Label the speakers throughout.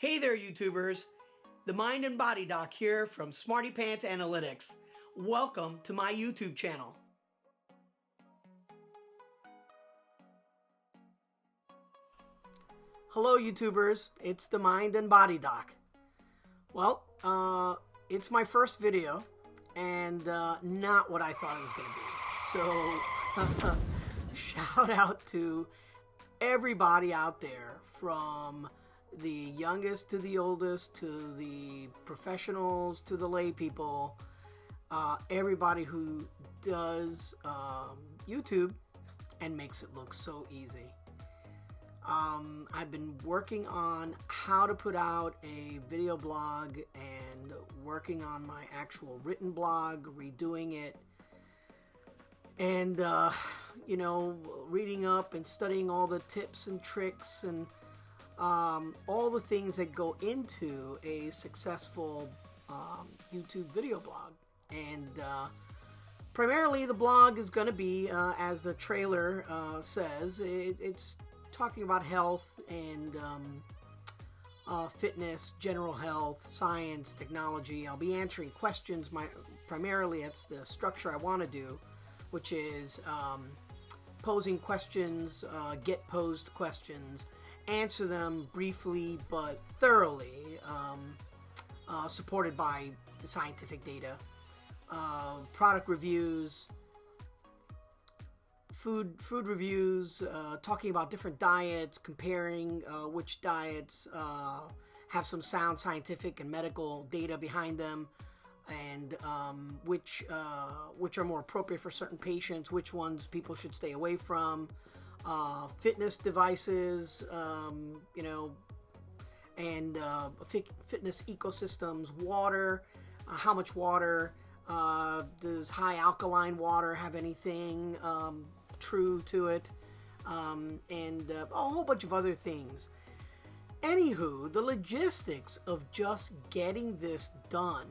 Speaker 1: Hey there, YouTubers. The Mind and Body Doc here from Smarty Pants Analytics. Welcome to my YouTube channel. Hello, YouTubers. It's the Mind and Body Doc. Well, it's my first video and not what I thought it was going to be. So, shout out to everybody out there, from the youngest to the oldest, to the professionals, to the lay people, everybody who does YouTube and makes it look so easy. I've been working on how to put out a video blog and working on my actual written blog, redoing it, and you know, reading up and studying all the tips and tricks and all the things that go into a successful YouTube video blog. And primarily the blog is going to be, as the trailer says, it's talking about health and fitness, general health, science, technology. I'll be answering questions. Primarily it's the structure I want to do, which is posing questions, get posed questions, answer them briefly but thoroughly, supported by the scientific data, product reviews, food reviews, talking about different diets, comparing which diets have some sound scientific and medical data behind them, and which are more appropriate for certain patients, which ones people should stay away from. Fitness devices, you know, and fitness ecosystems, water, how much water, does high alkaline water have anything true to it, and a whole bunch of other things. Anywho, the logistics of just getting this done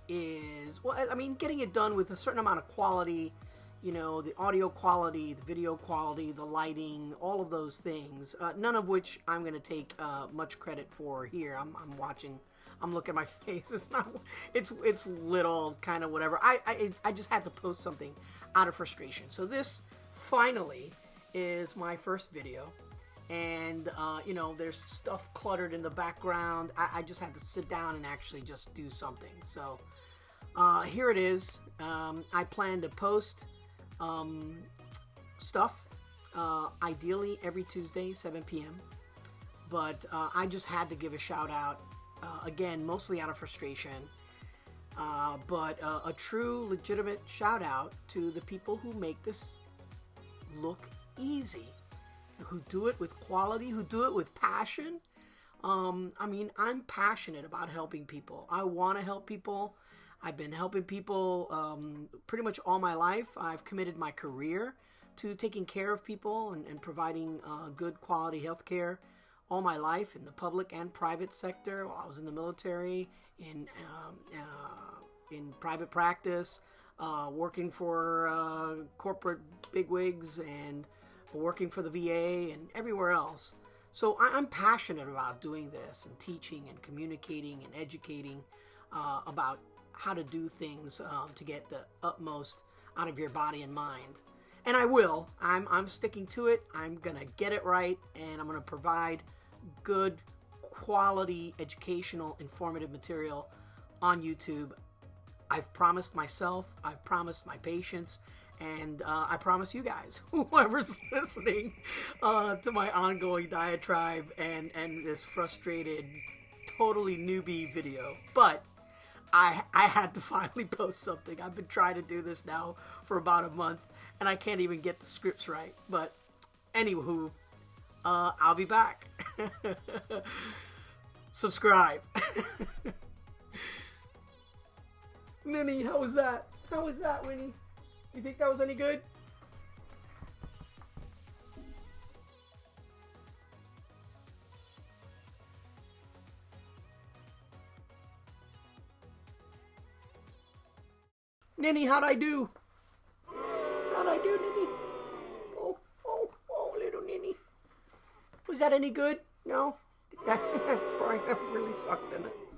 Speaker 1: is, well, I mean, getting it done with a certain amount of quality, you know, the audio quality, the video quality, the lighting, all of those things, none of which I'm going to take much credit for here. I'm watching, I'm looking at my face. It's not, it's little, kind of whatever. I just had to post something out of frustration. So this finally is my first video, and you know, there's stuff cluttered in the background. I just had to sit down and actually just do something. So here it is. I plan to post stuff ideally every Tuesday, 7 p.m. But I just had to give a shout out, again, mostly out of frustration, but a true legitimate shout out to the people who make this look easy, who do it with quality, who do it with passion. I mean, I'm passionate about helping people. I want to help people. I've been helping people pretty much all my life. I've committed my career to taking care of people and providing good quality health care all my life, in the public and private sector. While I was in the military, in private practice, working for corporate bigwigs, and working for the VA and everywhere else. So I'm passionate about doing this and teaching and communicating and educating about how to do things to get the utmost out of your body and mind. And I will. I'm sticking to it. I'm going to get it right, and I'm going to provide good quality educational informative material on YouTube. I've promised myself, I've promised my patients, and I promise you guys, whoever's listening to my ongoing diatribe and this frustrated, totally newbie video. But I had to finally post something. I've been trying to do this now for about a month, and I can't even get the scripts right. But anywho, I'll be back. Subscribe. Mimi, how was that? How was that, Winnie? You think that was any good? Ninny, how'd I do? How'd I do, Ninny? Oh, little Ninny. Was that any good? No? Probably not really sucked, didn't it?